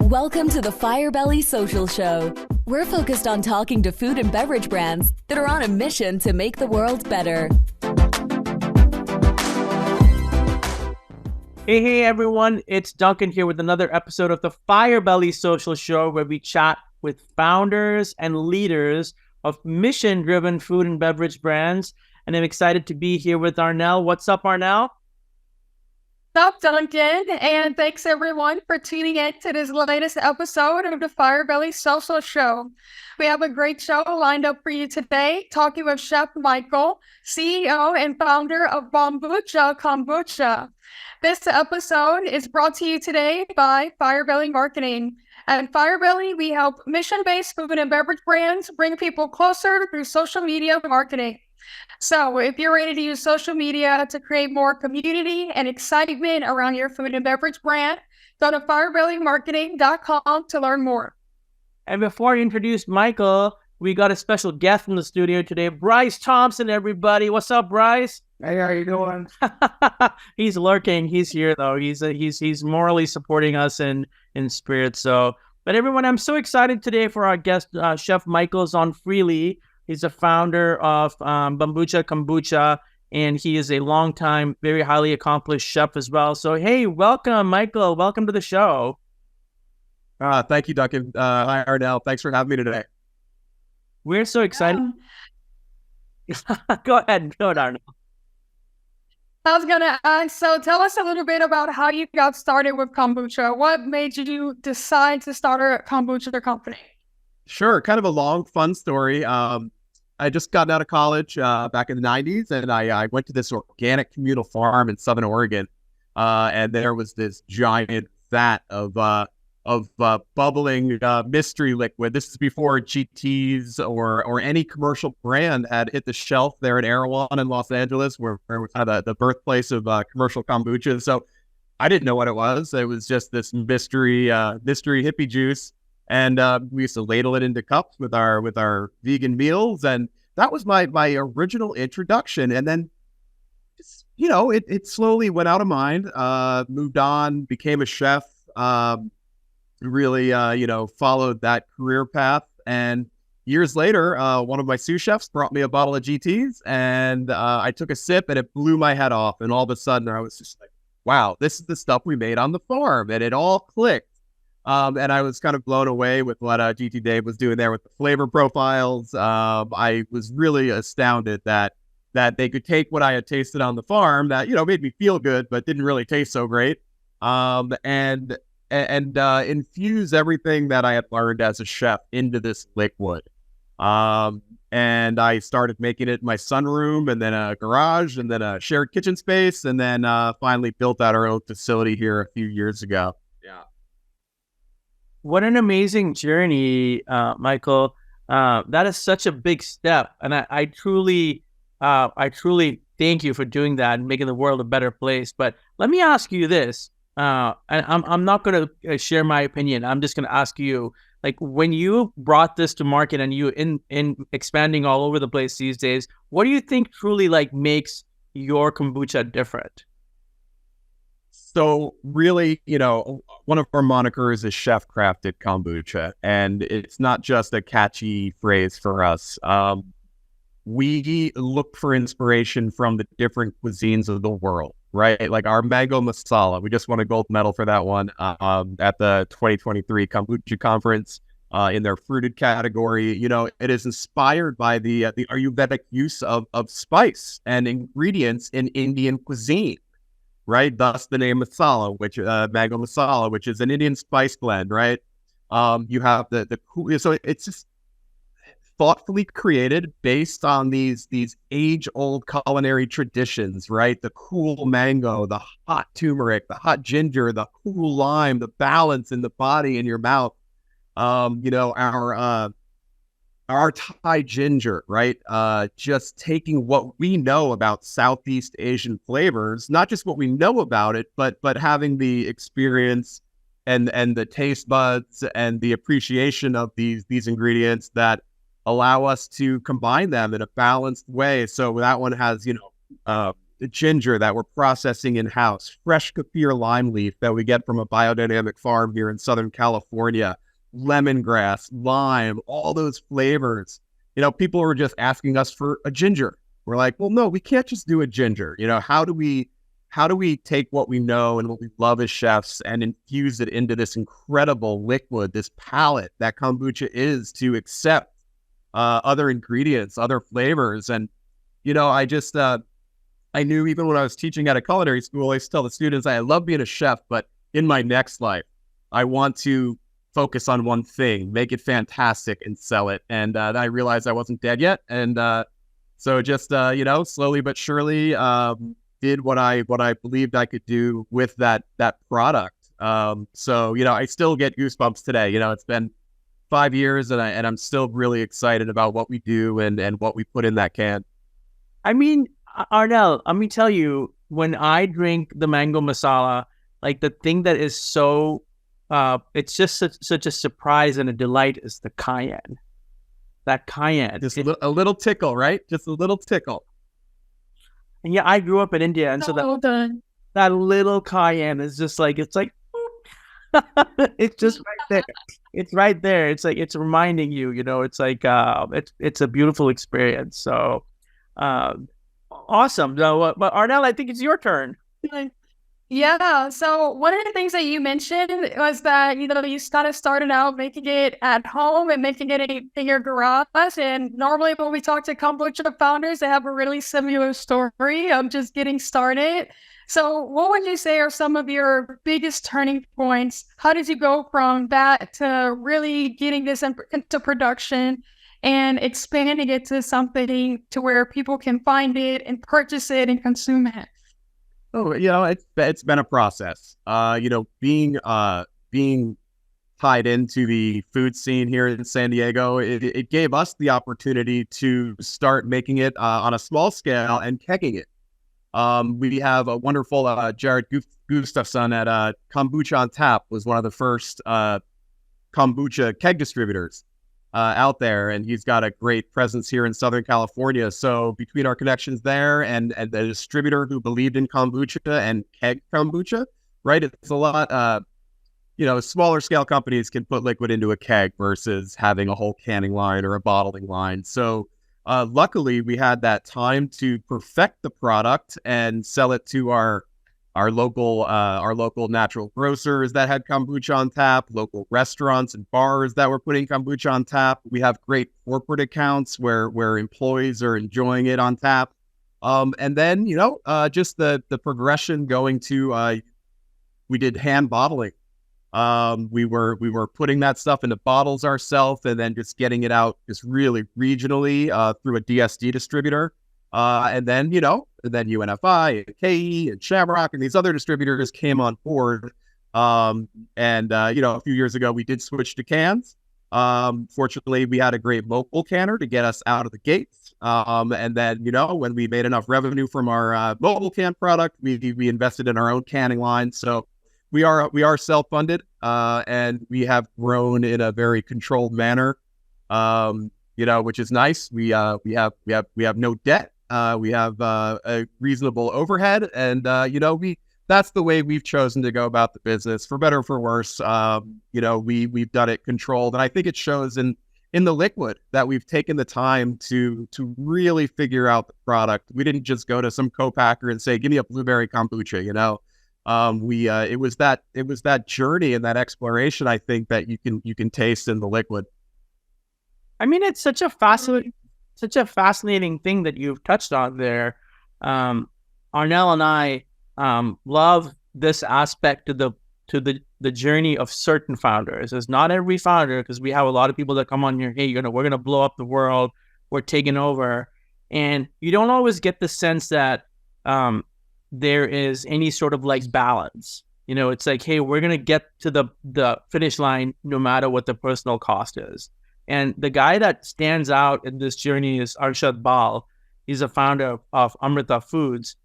Welcome to the Firebelly Social Show. We're focused on talking to food and beverage brands that are on a mission to make the world better. Hey everyone, it's Duncan here with another episode of the Firebelly Social Show, where we chat with founders and leaders of mission-driven food and beverage brands. And I'm excited to be here with Arnell. What's up, Arnell? What's up, Duncan? And thanks everyone for tuning in to this latest episode of the Firebelly Social Show. We have a great show lined up for you today, talking with Chef Michael, CEO and founder of Bambucha Kombucha. This episode is brought to you today by Firebelly Marketing. At Firebelly, we help mission-based food and beverage brands bring people closer through social media marketing. So if you're ready to use social media to create more community and excitement around your food and beverage brand, go to firebellymarketing.com to learn more. And before I introduce Michael, we got a special guest in the studio today, Bryce Thompson, everybody. What's up, Bryce? Hey, how you doing? He's lurking. He's here though. He's morally supporting us in spirit. So, but everyone, I'm so excited today for our guest, Chef Michael ZonFrilli. He's the founder of Bambucha Kombucha, and he is a longtime, very highly accomplished chef as well. So, hey, welcome, Michael. Welcome to the show. Thank you, Duncan. Hi, Arnell. Thanks for having me today. We're so excited. Go ahead, Arnell. I was going to ask, so tell us a little bit about how you got started with kombucha. What made you decide to start a kombucha company? Sure. Kind of a long, fun story. I just got out of college back in the 90s, and I went to this organic communal farm in Southern Oregon, and there was this giant vat of bubbling mystery liquid. This is before GTs or any commercial brand had hit the shelf there in Erewhon in Los Angeles, where it was kind of the birthplace of commercial kombucha. So I didn't know what it was. It was just this mystery hippie juice. And we used to ladle it into cups with our vegan meals, and that was my original introduction. And then, it slowly went out of mind. Moved on, became a chef. Really, followed that career path. And years later, one of my sous chefs brought me a bottle of GTs, and I took a sip, and it blew my head off. And all of a sudden, I was just like, "Wow, this is the stuff we made on the farm," and it all clicked. And I was kind of blown away with what GT Dave was doing there with the flavor profiles. I was really astounded that they could take what I had tasted on the farm that, made me feel good, but didn't really taste so great. And infuse everything that I had learned as a chef into this liquid. And I started making it in my sunroom, and then a garage, and then a shared kitchen space, and then finally built out our own facility here a few years ago. Yeah. What an amazing journey, Michael. That is such a big step. And I truly thank you for doing that and making the world a better place. But let me ask you this. And I'm not going to share my opinion. I'm just going to ask you, like, when you brought this to market and you in expanding all over the place these days, what do you think truly makes your kombucha different? So really, one of our monikers is chef crafted kombucha, and it's not just a catchy phrase for us. We look for inspiration from the different cuisines of the world, right? Like our mango masala, we just won a gold medal for that one at the 2023 Kombucha Conference in their fruited category. It is inspired by the Ayurvedic use of spice and ingredients in Indian cuisine. Right, thus the name masala, which mango masala, which is an Indian spice blend. Right, you have so it's just thoughtfully created based on these age-old culinary traditions. Right, the cool mango, the hot turmeric, the hot ginger, the cool lime, the balance in the body in your mouth. Our Thai ginger, right? Just taking what we know about Southeast Asian flavors, not just what we know about it, but having the experience and the taste buds and the appreciation of these ingredients that allow us to combine them in a balanced way. So that one has, ginger that we're processing in-house, fresh kaffir lime leaf that we get from a biodynamic farm here in Southern California, lemongrass, lime, all those flavors. People were just asking us for a ginger. We're like, well, no, we can't just do a ginger. How do we take what we know and what we love as chefs and infuse it into this incredible liquid, this palette that kombucha is, to accept other ingredients, other flavors? And, I knew even when I was teaching at a culinary school, I used to tell the students, I love being a chef, but in my next life, I want to focus on one thing, make it fantastic and sell it. And I realized I wasn't dead yet. And so just, slowly but surely did what I believed I could do with that product. So, I still get goosebumps today. It's been 5 years and I'm still really excited about what we do and what we put in that can. I mean, Arnel, let me tell you, when I drink the mango masala, like the thing that is so, it's just such a surprise and a delight is the cayenne. That cayenne. Just a little tickle, right? Just a little tickle. And yeah, I grew up in India, and so that little cayenne is just like, it's like, it's just right there. It's right there. It's like, it's reminding you, it's like, it's a beautiful experience. So, awesome. So, but Arnel, I think it's your turn. Yeah. So one of the things that you mentioned was that, you kind of started out making it at home and making it in your garage. And normally when we talk to kombucha founders, they have a really similar story of just getting started. So what would you say are some of your biggest turning points? How did you go from that to really getting this into production and expanding it to something to where people can find it and purchase it and consume it? Oh, it's been a process. Being tied into the food scene here in San Diego, it gave us the opportunity to start making it on a small scale and kegging it. We have a wonderful Jared Gustafson at Kombucha on Tap, was one of the first kombucha keg distributors out there, and he's got a great presence here in Southern California. So between our connections there and the distributor who believed in kombucha and keg kombucha, right? It's a lot, smaller scale companies can put liquid into a keg versus having a whole canning line or a bottling line. So luckily we had that time to perfect the product and sell it to our local natural grocers that had kombucha on tap, local restaurants and bars that were putting kombucha on tap. We have great corporate accounts where employees are enjoying it on tap. And then, just the progression going to, we did hand bottling. We were putting that stuff into bottles ourselves and then just getting it out just really regionally through a DSD distributor. And then UNFI and KE and Shamrock and these other distributors came on board. A few years ago, we did switch to cans. Fortunately, we had a great local canner to get us out of the gates. And then, when we made enough revenue from our mobile can product, we invested in our own canning line. So we are self-funded, and we have grown in a very controlled manner, which is nice. We have no debt. We have a reasonable overhead, and that's the way we've chosen to go about the business, for better or for worse. We've done it controlled, and I think it shows in the liquid that we've taken the time to really figure out the product. We didn't just go to some co-packer and say, "Give me a blueberry kombucha." It was that journey and that exploration, I think, that you can taste in the liquid. I mean, it's such a fascinating thing that you've touched on there. Arnel and I love this aspect to the journey of certain founders. It's not every founder, because we have a lot of people that come on here, hey, we're gonna blow up the world, we're taking over, and you don't always get the sense that there is any sort of like balance. It's like, hey, we're gonna get to the finish line no matter what the personal cost is. And the guy that stands out in this journey is Arshad Bal. He's a founder of Amrita Foods,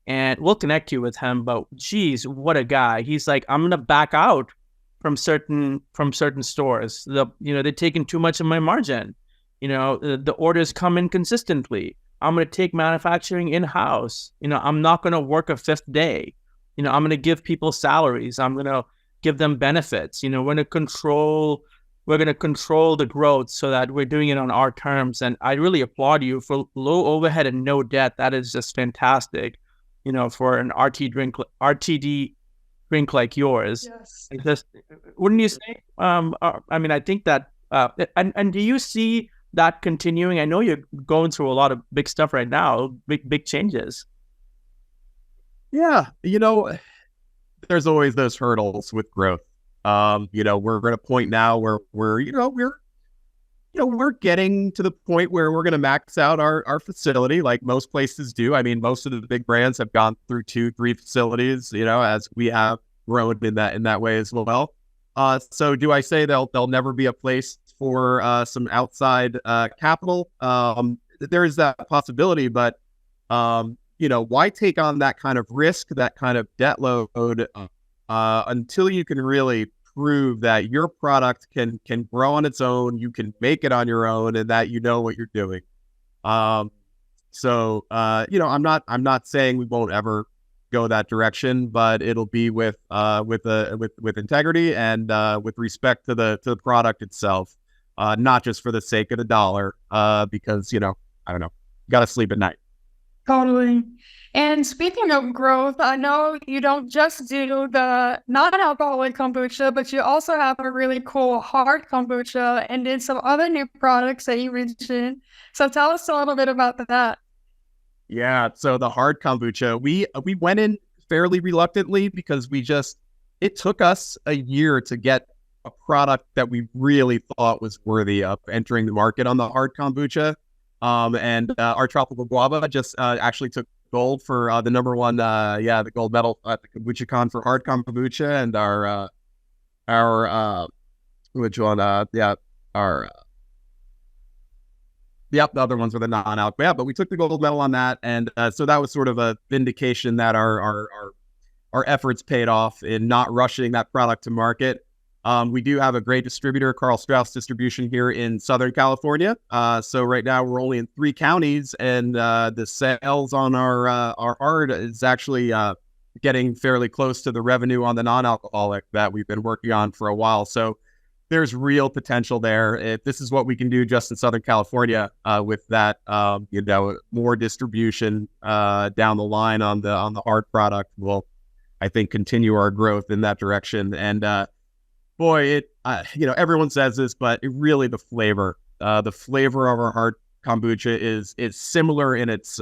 and we'll connect you with him. But geez, what a guy! He's like, I'm gonna back out from certain stores. They're taking too much of my margin. The orders come in consistently. I'm going to take manufacturing in-house. I'm not going to work a fifth day. I'm going to give people salaries. I'm going to give them benefits. We're going to control the growth so that we're doing it on our terms. And I really applaud you for low overhead and no debt. That is just fantastic, for an RTD drink like yours. Yes. Just, wouldn't you say? I think that, and do you see that continuing? I know you're going through a lot of big stuff right now, big changes. Yeah, there's always those hurdles with growth. We're at a point now where we're getting to the point where we're going to max out our facility, like most places do. I mean, most of the big brands have gone through 2-3 facilities, as we have grown in that way as well. So do I say there'll never be a place for some outside capital? There is that possibility, but why take on that kind of risk, that kind of debt load, until you can really prove that your product can grow on its own, you can make it on your own, and that you know what you're doing. I'm not saying we won't ever go that direction, but it'll be with integrity and with respect to the product itself, not just for the sake of the dollar, because I don't know, got to sleep at night. Totally. And speaking of growth, I know you don't just do the non-alcoholic kombucha, but you also have a really cool hard kombucha and did some other new products that you mentioned. So tell us a little bit about that. Yeah, so the hard kombucha, we went in fairly reluctantly because it took us a year to get a product that we really thought was worthy of entering the market on the hard kombucha. And our tropical guava just actually took gold for the number one, the gold medal at the Kombucha Con for hard kombucha, and the other ones were the non-alc. Yeah, but we took the gold medal on that, and so that was sort of a vindication that our efforts paid off in not rushing that product to market. We do have a great distributor, Carl Strauss Distribution, here in Southern California. So right now we're only in 3 counties, and the sales on our hard is actually getting fairly close to the revenue on the non-alcoholic that we've been working on for a while. So there's real potential there. If this is what we can do just in Southern California with that, more distribution down the line on the hard product, will, I think, continue our growth in that direction. And boy, everyone says this, but really the flavor of our hard kombucha is similar in its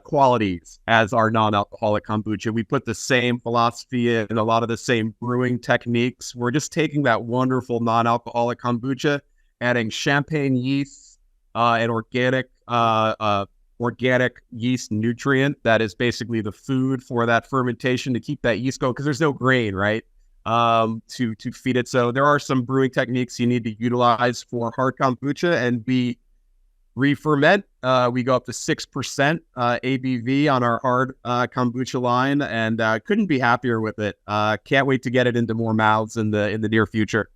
qualities as our non-alcoholic kombucha. We put the same philosophy in, a lot of the same brewing techniques. We're just taking that wonderful non-alcoholic kombucha, adding champagne yeast, an organic yeast nutrient that is basically the food for that fermentation to keep that yeast going, because there's no grain, right? To feed it. So there are some brewing techniques you need to utilize for hard kombucha, and we re-ferment. We go up to 6% ABV on our hard kombucha line, and couldn't be happier with it. Can't wait to get it into more mouths in the near future.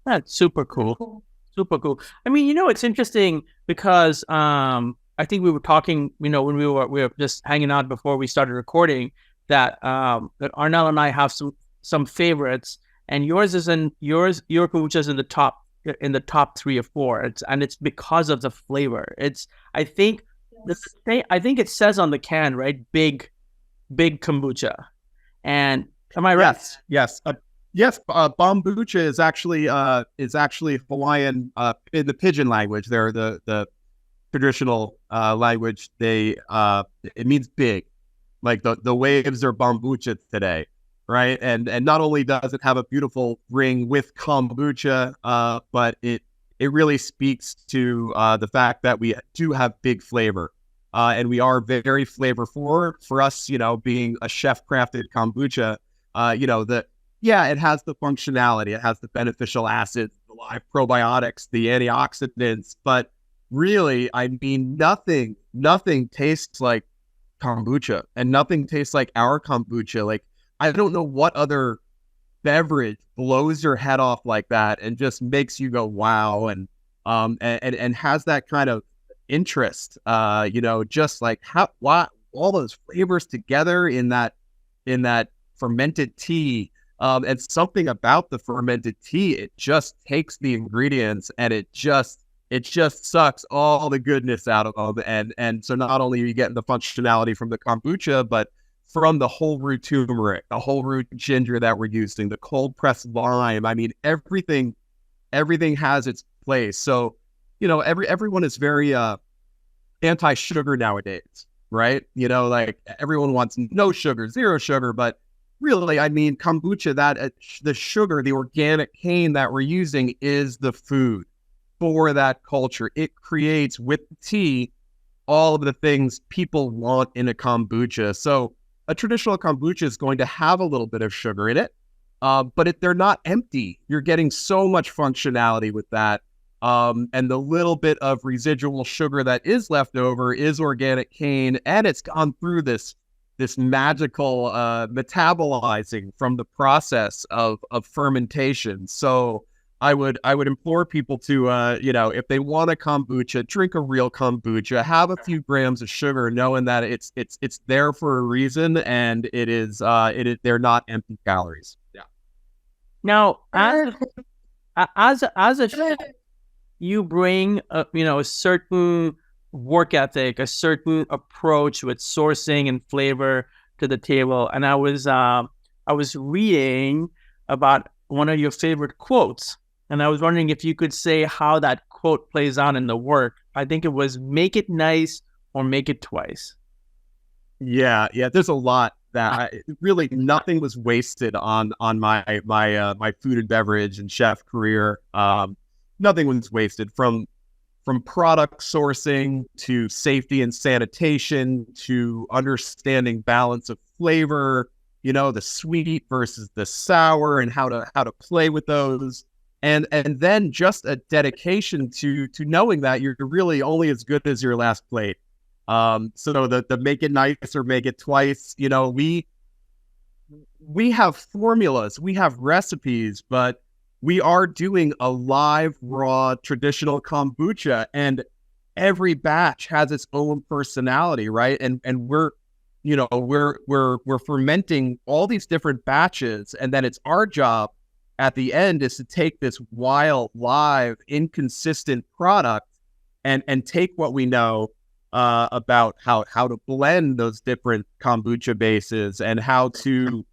That's super cool. Super cool. I mean, it's interesting because I think we were talking, when we were just hanging out before we started recording, that Arnell and I have some favorites, and your kombucha is in the top 3 or 4. It's because of the flavor. I think it says on the can, right? Big kombucha. And am I right? Yes. Yes. Bambucha is actually Hawaiian in the Pidgin language. They're the traditional language. It means big, like the waves are bambucha today. Right. And not only does it have a beautiful ring with kombucha, but it really speaks to the fact that we do have big flavor. And we are very flavorful. For us, being a chef-crafted kombucha, it has the functionality. It has the beneficial acids, the live probiotics, the antioxidants. But really, I mean, nothing tastes like kombucha, and nothing tastes like our kombucha. Like, I don't know what other beverage blows your head off like that and just makes you go wow, and has that kind of interest. Just like all those flavors together in that fermented tea. And something about the fermented tea, it just takes the ingredients and it just sucks all the goodness out of them. And so not only are you getting the functionality from the kombucha, but from the whole root turmeric, the whole root ginger that we're using, the cold pressed lime. I mean, everything has its place. So, everyone is very anti-sugar nowadays, right? Like everyone wants no sugar, zero sugar, but really, I mean, kombucha, the sugar, the organic cane that we're using is the food for that culture. It creates with tea all of the things people want in a kombucha. So a traditional kombucha is going to have a little bit of sugar in it, but they're not empty. You're getting so much functionality with that. And the little bit of residual sugar that is left over is organic cane, and it's gone through this magical metabolizing from the process of fermentation. So I would implore people to, if they want a kombucha, drink a real kombucha, have a few grams of sugar, knowing that it's there for a reason, and they're not empty calories. Yeah. Now, as a chef, you bring a certain work ethic, a certain approach with sourcing and flavor to the table. And I was reading about one of your favorite quotes, and I was wondering if you could say how that quote plays out in the work. I think it was "Make it nice or make it twice." Yeah. There's a lot that really nothing was wasted on my food and beverage and chef career. Nothing was wasted from product sourcing to safety and sanitation to understanding balance of flavor, the sweet versus the sour and how to play with those. And then just a dedication to knowing that you're really only as good as your last plate. So the make it nice or make it twice, we have formulas, we have recipes, but we are doing a live, raw, traditional kombucha, and every batch has its own personality, right? And we're fermenting all these different batches, and then it's our job at the end is to take this wild, live, inconsistent product and take what we know about how to blend those different kombucha bases and how to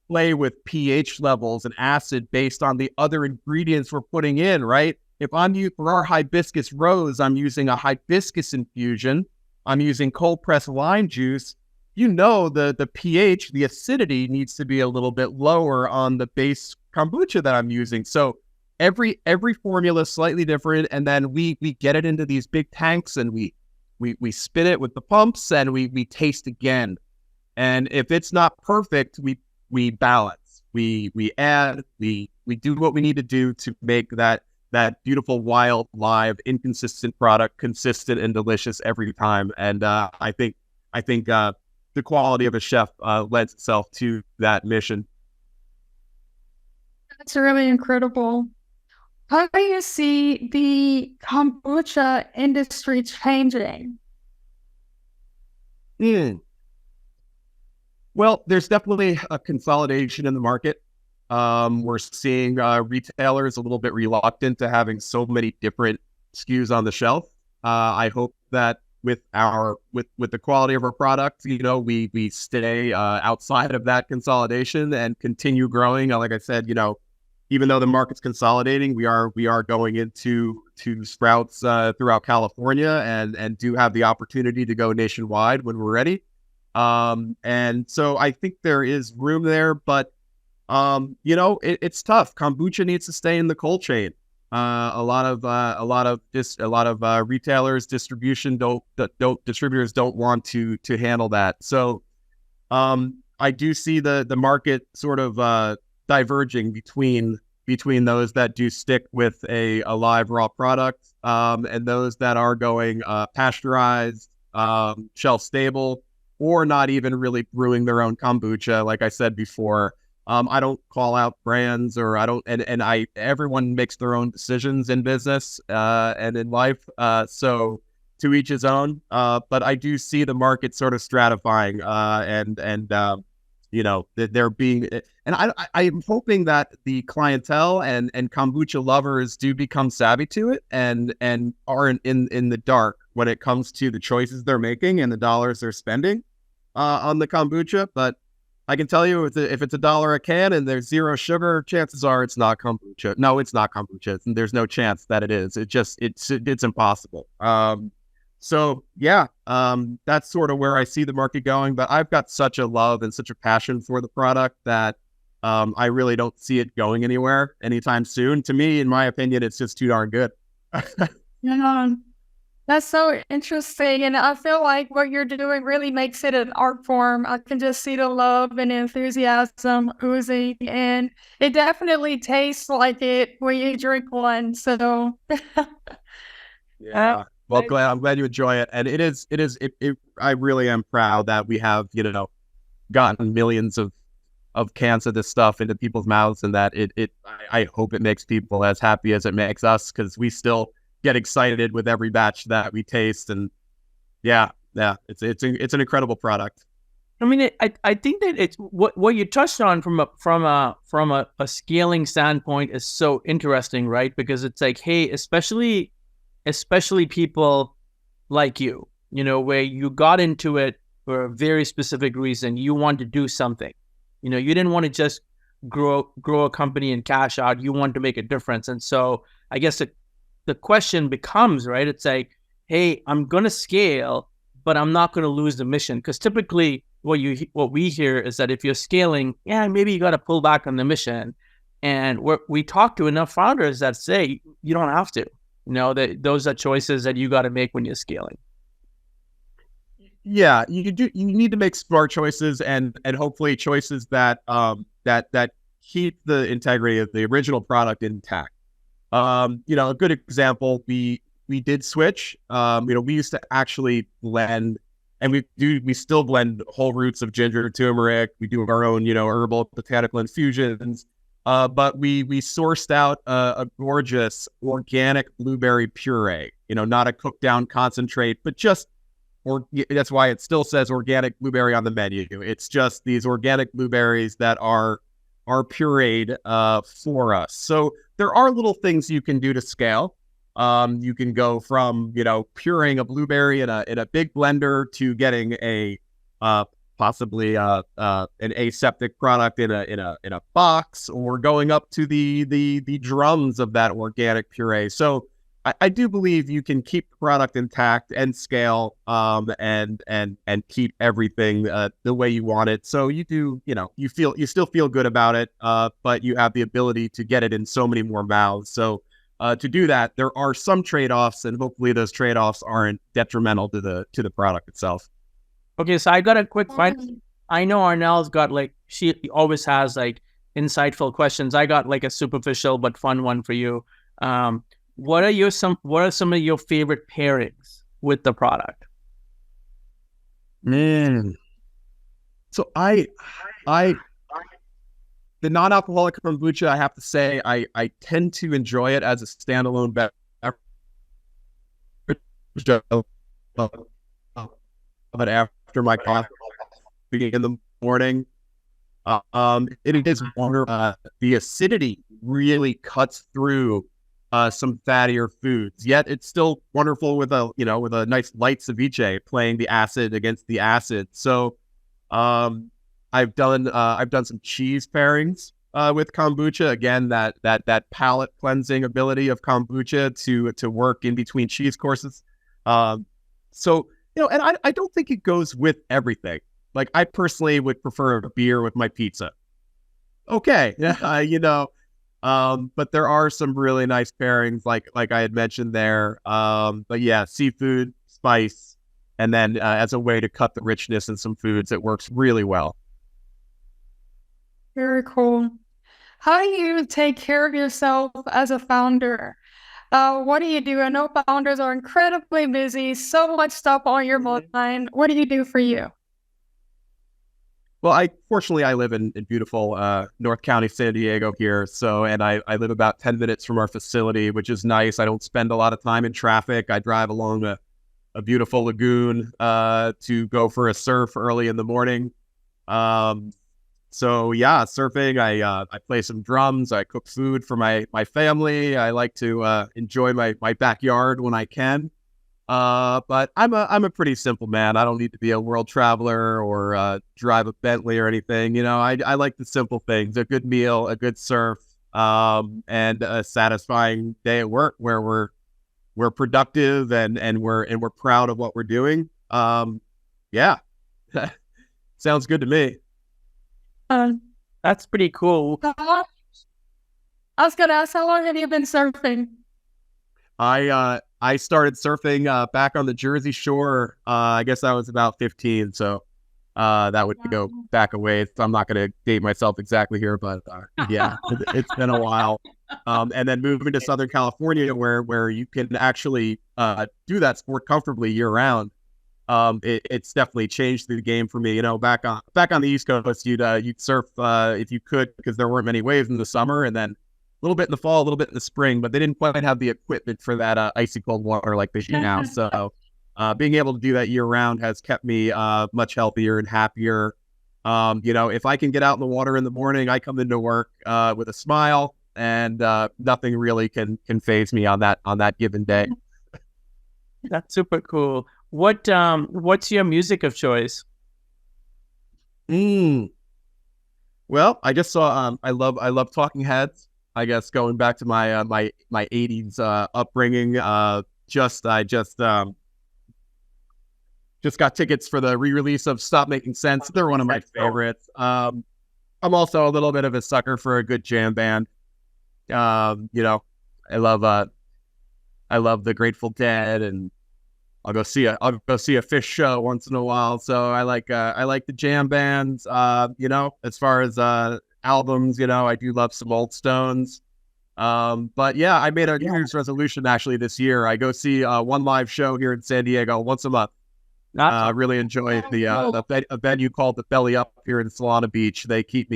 play with pH levels and acid based on the other ingredients we're putting in, right? If for our hibiscus rose, I'm using a hibiscus infusion, I'm using cold pressed lime juice, the pH, the acidity needs to be a little bit lower on the base kombucha that I'm using. So every formula is slightly different, and then we get it into these big tanks and we spin it with the pumps and we taste again. And if it's not perfect, we balance, we add, we do what we need to do to make that beautiful, wild, live, inconsistent product consistent and delicious every time. And I think the quality of a chef lends itself to that mission. That's really incredible. How do you see the kombucha industry changing? Well, there's definitely a consolidation in the market. We're seeing retailers a little bit reluctant to having so many different SKUs on the shelf. I hope that with the quality of our product, we stay outside of that consolidation and continue growing. Like I said, even though the market's consolidating, we are going into sprouts throughout California and do have the opportunity to go nationwide when we're ready. And so I think there is room there, but it's tough. Kombucha needs to stay in the cold chain. A lot of retailers, distributors don't want to handle that. So I do see the market sort of diverging between those that do stick with a live raw product and those that are going pasteurized, shelf stable, or not even really brewing their own kombucha. Like I said before, I don't call out brands, or I don't, everyone makes their own decisions in business and in life. So to each his own. But I do see the market sort of stratifying, that they're being, and I'm hoping that the clientele and kombucha lovers do become savvy to it and aren't in the dark when it comes to the choices they're making and the dollars they're spending on the kombucha. But I can tell you, if it's $1 a can and there's zero sugar, chances are it's not kombucha. No, it's not kombucha. There's no chance that it is. It's impossible. So yeah, that's sort of where I see the market going. But I've got such a love and such a passion for the product that I really don't see it going anywhere anytime soon. To me, in my opinion, it's just too darn good. Yeah, that's so interesting. And I feel like what you're doing really makes it an art form. I can just see the love and enthusiasm oozing, and it definitely tastes like it when you drink one. So yeah. Well, I'm glad you enjoy it. And I really am proud that we have, gotten millions of cans of this stuff into people's mouths, and that I hope it makes people as happy as it makes us, because we still get excited with every batch that we taste. And yeah, it's an incredible product. I mean, I think that it's what you touched on from a scaling standpoint is so interesting, right? Because it's like, hey, especially people like you, where you got into it for a very specific reason. You want to do something. You didn't want to just grow a company and cash out. You want to make a difference. And so I guess the question becomes, right, it's like, hey, I'm going to scale, but I'm not going to lose the mission. Because typically what we hear is that if you're scaling, yeah, maybe you got to pull back on the mission. And we talk to enough founders that say you don't have to. That those are choices that you got to make when you're scaling. Yeah, you need to make smart choices and hopefully choices that keep the integrity of the original product intact. A good example, we did switch. We used to actually blend, and we still blend whole roots of ginger, turmeric. We do our own, herbal botanical infusions. But we sourced out a gorgeous organic blueberry puree, not a cooked down concentrate, but that's why it still says organic blueberry on the menu. It's just these organic blueberries that are pureed for us. So there are little things you can do to scale. You can go from, pureeing a blueberry in a big blender to getting possibly an aseptic product in a box, or going up to the drums of that organic puree. So I do believe you can keep the product intact and scale, and keep everything the way you want it. So you still feel good about it, but you have the ability to get it in so many more mouths. So to do that, there are some trade-offs, and hopefully those trade-offs aren't detrimental to the product itself. Okay, so I got a quick find. I know Arnell's got she always has insightful questions. I got a superficial but fun one for you. What are some of your favorite pairings with the product? Man, so the non-alcoholic kombucha, I have to say, I tend to enjoy it as a standalone beverage. But after my coffee in the morning, it is wonderful. The acidity really cuts through some fattier foods. Yet it's still wonderful with a nice light ceviche, playing the acid against the acid. So I've done some cheese pairings with kombucha. Again, that palate cleansing ability of kombucha to work in between cheese courses. So. And I don't think it goes with everything. I personally would prefer a beer with my pizza. Okay, but there are some really nice pairings, like I had mentioned there. But yeah, seafood, spice, and then as a way to cut the richness in some foods, it works really well. Very cool. How do you take care of yourself as a founder? What do you do? I know founders are incredibly busy, so much stuff on your mind. What do you do for you? Well, fortunately I live in beautiful North County, San Diego here. So, and I live about 10 minutes from our facility, which is nice. I don't spend a lot of time in traffic. I drive along a beautiful lagoon to go for a surf early in the morning. So yeah, surfing. I play some drums. I cook food for my family. I like to enjoy my backyard when I can. But I'm a pretty simple man. I don't need to be a world traveler or drive a Bentley or anything. I like the simple things: a good meal, a good surf, and a satisfying day at work where we're productive and we're proud of what we're doing. Yeah, sounds good to me. That's pretty cool. I was gonna ask, how long have you been surfing? I started surfing back on the Jersey Shore. I guess I was about 15, so that would go back a ways. So I'm not going to date myself exactly here, but yeah, it's been a while. And then moving to Southern California, where you can actually do that sport comfortably year round. It's definitely changed the game for me. Back on the East Coast, you'd surf if you could, because there weren't many waves in the summer, and then a little bit in the fall, a little bit in the spring, but they didn't quite have the equipment for that icy cold water like they do now. So being able to do that year round has kept me much healthier and happier. If I can get out in the water in the morning, I come into work with a smile, and nothing really can faze me on that given day. That's super cool. What's your music of choice? Well, I just saw I love Talking Heads. I guess going back to my my 80s upbringing. I just got tickets for the re-release of Stop Making Sense. They're one of my favorites. I'm also a little bit of a sucker for a good jam band. I love the Grateful Dead, and I'll go see a Fish show once in a while. So I like the jam bands. As far as albums, I do love some Old Stones. But yeah, I made a New Year's resolution actually this year. I go see one live show here in San Diego once a month. Really enjoy a venue called the Belly Up here in Solana Beach. They keep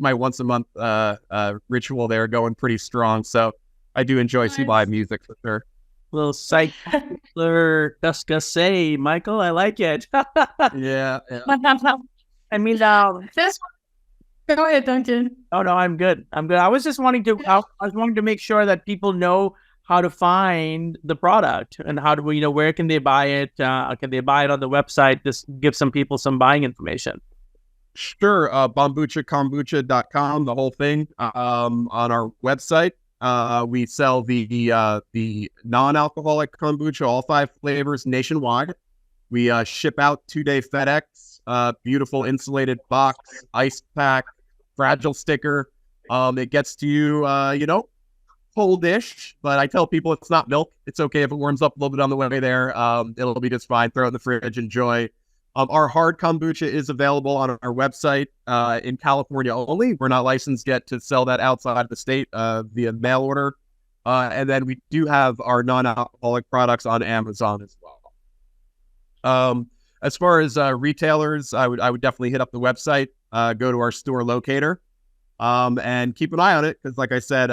my once a month ritual there going pretty strong. So I do enjoy some live music for sure. Little cycler discussé, Michael. I like it. Yeah. I mean, This Go ahead, Duncan. Oh no, I'm good. I was just wanting to make sure that people know how to find the product and how to, where can they buy it? Can they buy it on the website? Just give some people some buying information. Sure. Bambuchakombucha.com, the whole thing. On our website, we sell the non-alcoholic kombucha, all 5 flavors nationwide. We ship out 2-day FedEx, beautiful insulated box, ice pack, fragile sticker. It gets to you, cold-ish, but I tell people it's not milk. It's okay if it warms up a little bit on the way there. It'll be just fine. Throw it in the fridge, enjoy. Our hard kombucha is available on our website in California only. We're not licensed yet to sell that outside of the state via mail order. And then we do have our non-alcoholic products on Amazon as well. As far as retailers, I would definitely hit up the website, go to our store locator, and keep an eye on it, because like I said,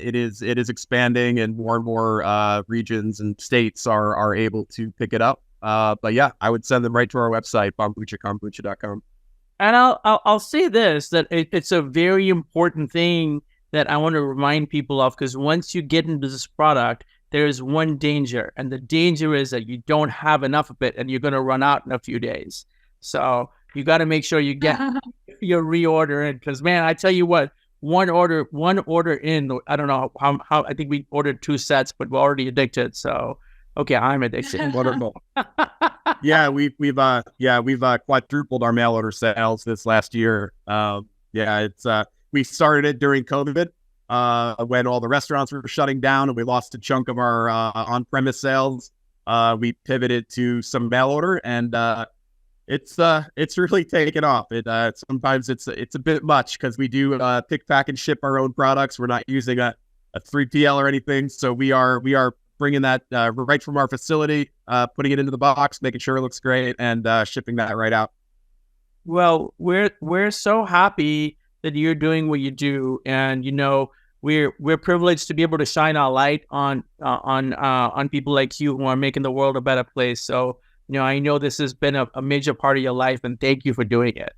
it is expanding, and more regions and states are able to pick it up. But yeah, I would send them right to our website, bambuchakombucha.com. And I'll say this, that it's a very important thing that I want to remind people of, because once you get into this product, there's one danger, and the danger is that you don't have enough of it, and you're going to run out in a few days. So you got to make sure you get your reorder in, because man, I tell you what, one order in, I don't know how I think we ordered 2 sets, but we're already addicted. So okay, I'm addicted. Wonderful. Yeah, we've quadrupled our mail order sales this last year. It's we started it during COVID, when all the restaurants were shutting down and we lost a chunk of our on-premise sales. We pivoted to some mail order, and it's really taken off. Sometimes it's a bit much, because we do pick, pack, and ship our own products. We're not using a 3PL or anything, so we are bringing that right from our facility, putting it into the box, making sure it looks great, and shipping that right out. Well, we're so happy that you're doing what you do, and we're privileged to be able to shine our light on people like you who are making the world a better place. So, I know this has been a major part of your life, and thank you for doing it.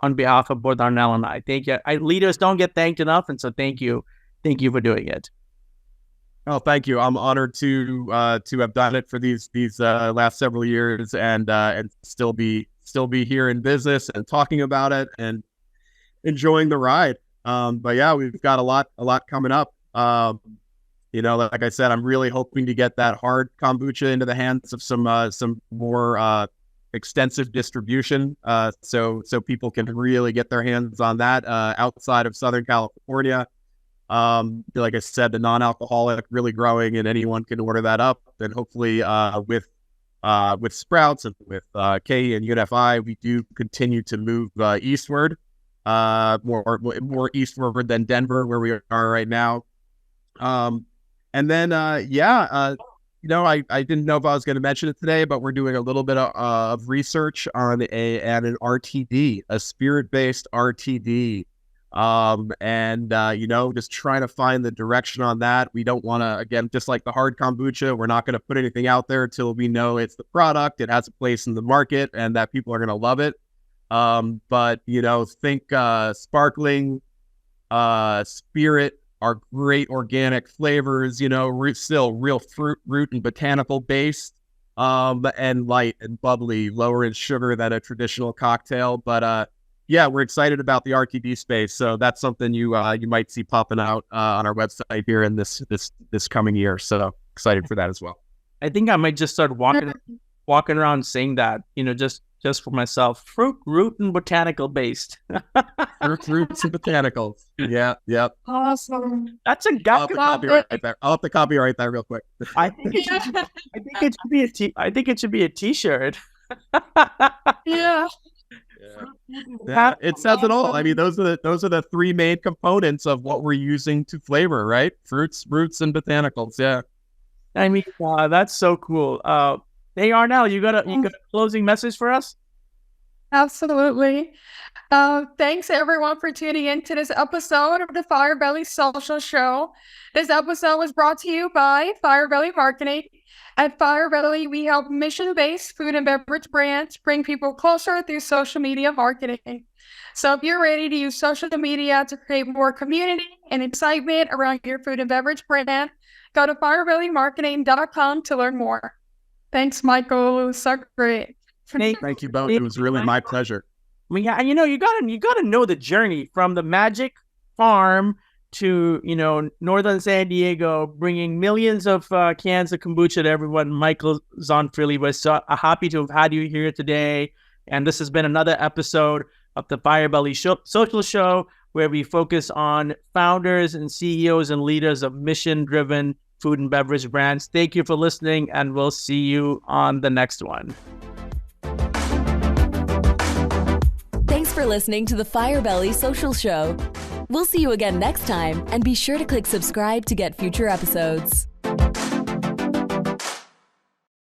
On behalf of both Arnell and I, thank you. Leaders don't get thanked enough, and so thank you for doing it. Oh, thank you. I'm honored to have done it for these last several years, and still be here in business and talking about it and enjoying the ride. But yeah, we've got a lot coming up. Like I said, I'm really hoping to get that hard kombucha into the hands of some more extensive distribution, so people can really get their hands on that outside of Southern California. Like I said, the non-alcoholic really growing, and anyone can order that up. And hopefully, with Sprouts and with K and UNFI, we do continue to move eastward, more eastward than Denver, where we are right now. And then, I didn't know if I was going to mention it today, but we're doing a little bit of research on an RTD, a spirit-based RTD. Just trying to find the direction on that. We don't want to, again, just like the hard kombucha, we're not going to put anything out there until we know it's the product, it has a place in the market, and that people are going to love it. But think sparkling, spirit are great organic flavors, still real fruit, root, and botanical based, and light and bubbly, lower in sugar than a traditional cocktail. But yeah, we're excited about the RTD space, so that's something you might see popping out on our website here in this coming year. So excited for that as well. I think I might just start walking around saying that, just for myself. Fruit, root, and botanical based. Fruit, roots, and botanicals. Yeah, yep. Awesome. That's a I'll have to copyright that real quick. I think it should be a T-shirt. Yeah. Yeah, it says it all. I mean, those are the three main components of what we're using to flavor, right? Fruits, roots, and botanicals. Yeah. I mean, that's so cool. Hey, Arnell, you got a closing message for us? Absolutely. Thanks everyone for tuning in to this episode of the Firebelly Social Show. This episode was brought to you by Firebelly Marketing. At Firebelly, we help mission-based food and beverage brands bring people closer through social media marketing. So if you're ready to use social media to create more community and excitement around your food and beverage brand, go to firebellymarketing.com to learn more. Thanks, Michael. It was so great. Thank you both. It was really my pleasure. I mean, yeah, you gotta know the journey from the magic farm to northern San Diego, bringing millions of cans of kombucha to everyone. Michael ZonFrilli, was so happy to have had you here today, and this has been another episode of the Firebelly Social Show, where we focus on founders and CEOs and leaders of mission-driven food and beverage brands. Thank you for listening, and we'll see you on the next one. Thanks for listening to the Firebelly Social Show. We'll see you again next time, and be sure to click subscribe to get future episodes.